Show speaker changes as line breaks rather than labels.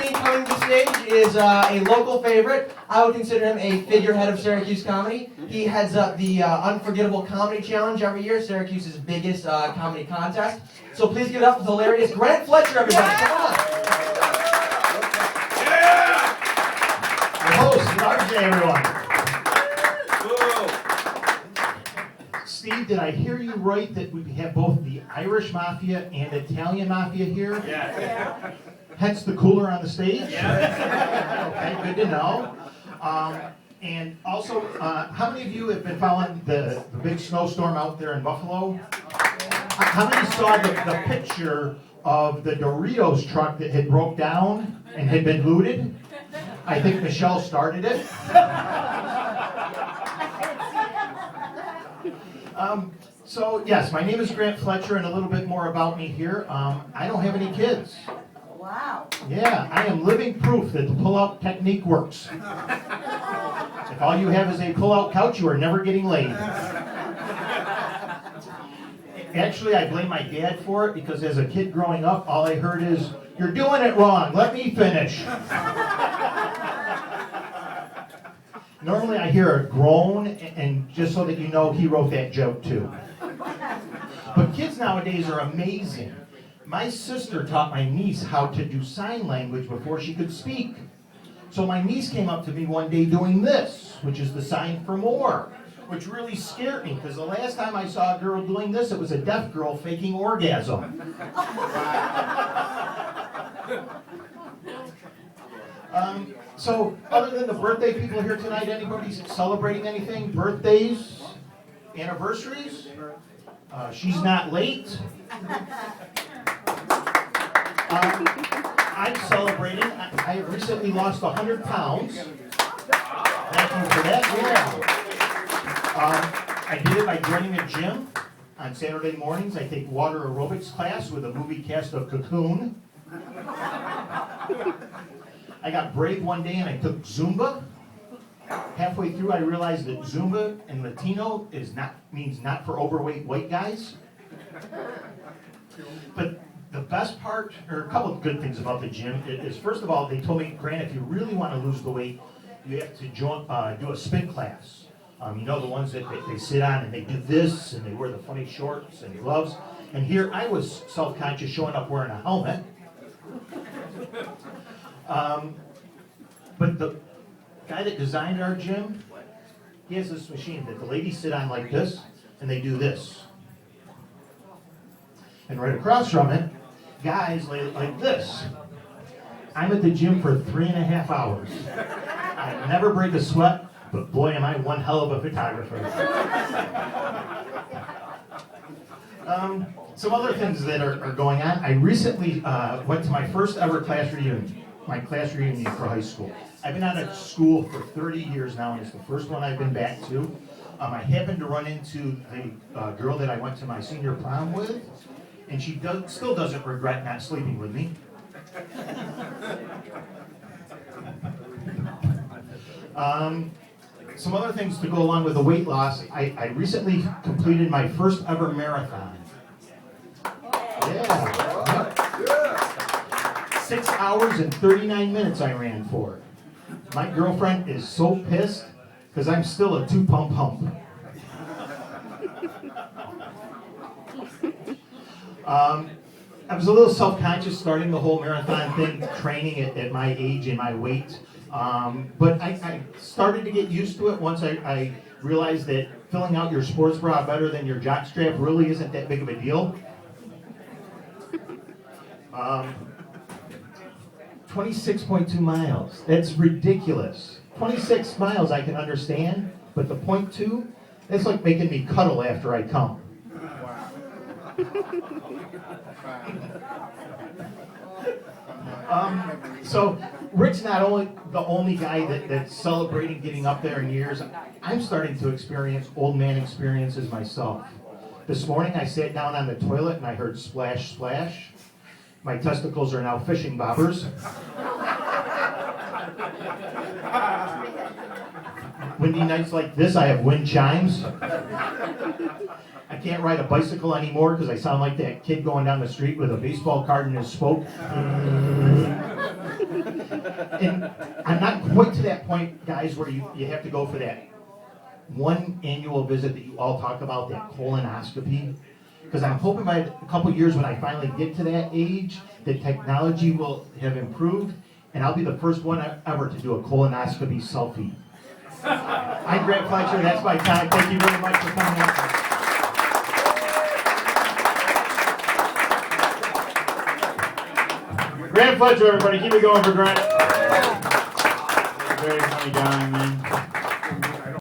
me coming to the stage is a local favorite. I would consider him a figurehead of Syracuse comedy. He heads up the Unforgettable Comedy Challenge every year, Syracuse's biggest comedy contest. So please give it up for the hilarious Grant Fletcher, everybody. Come on.
Our host, RJ, everyone. Steve, did I hear you right that we have both the Irish Mafia and Italian Mafia here?
Yeah.
Hence the cooler on the stage?
Yeah.
Okay, good to know. And also, how many of you have been following the big snowstorm out there in Buffalo? How many saw the picture of the Doritos truck that had broke down and had been looted? I think Michelle started it. So yes, my name is Grant Fletcher, and a little bit more about me here. I don't have any kids.
Wow.
Yeah, I am living proof that the pull-out technique works. If all you have is a pull-out couch, you are never getting laid. Actually, I blame my dad for it because as a kid growing up, all I heard is, "You're doing it wrong, let me finish." Normally I hear a groan, and just so that you know, he wrote that joke too. But kids nowadays are amazing. My sister taught my niece how to do sign language before she could speak. So my niece came up to me one day doing this, which is the sign for more, which really scared me, because the last time I saw a girl doing this, it was a deaf girl faking orgasm. So, other than the birthday people here tonight, anybody celebrating anything? Birthdays? Anniversaries? She's not late. I'm celebrating. I have recently lost 100 pounds. Thank you for that. Yeah. I did it by joining a gym. On Saturday mornings, I take water aerobics class with a movie cast of Cocoon. I got brave one day and I took Zumba. Halfway through, I realized that Zumba in Latino means not for overweight white guys. But the best part, or a couple of good things about the gym, is first of all, they told me, Grant, if you really want to lose the weight, you have to do a spin class. You know, the ones that they sit on and they do this and they wear the funny shorts and gloves. And here I was self-conscious showing up wearing a helmet. But the guy that designed our gym, he has this machine that the ladies sit on like this, and they do this. And right across from it, guys lay like this. I'm at the gym for 3.5 hours. I never break a sweat, but boy am I one hell of a photographer. Some other things that are going on. I recently went to my first ever class reunion. My class reunion for high school. I've been out of school for 30 years now, and it's the first one I've been back to. I happened to run into the girl that I went to my senior prom with, and she still doesn't regret not sleeping with me. Some other things to go along with the weight loss. I recently completed my first ever marathon. Yeah. 6 hours and 39 minutes I ran for. My girlfriend is so pissed because I'm still a 2-pump hump. I was a little self-conscious starting the whole marathon thing, training at my age and my weight. But I started to get used to it once I realized that filling out your sports bra better than your jockstrap really isn't that big of a deal. 26.2 miles. That's ridiculous. 26 miles I can understand, but the 0.2, that's like making me cuddle after I come. So Rick's not only the only guy that's celebrating getting up there in years. I'm starting to experience old man experiences myself. This morning I sat down on the toilet and I heard splash, splash. My testicles are now fishing bobbers. Windy nights like this, I have wind chimes. I can't ride a bicycle anymore because I sound like that kid going down the street with a baseball card in his spoke. And I'm not quite to that point, guys, where you have to go for that one annual visit that you all talk about, that colonoscopy. Because I'm hoping by a couple years when I finally get to that age, the technology will have improved, and I'll be the first one ever to do a colonoscopy selfie. I'm Grant Fletcher, that's my time. Thank you very much for coming out.
Grant Fletcher, everybody, keep it going for Grant. Very funny guy, man.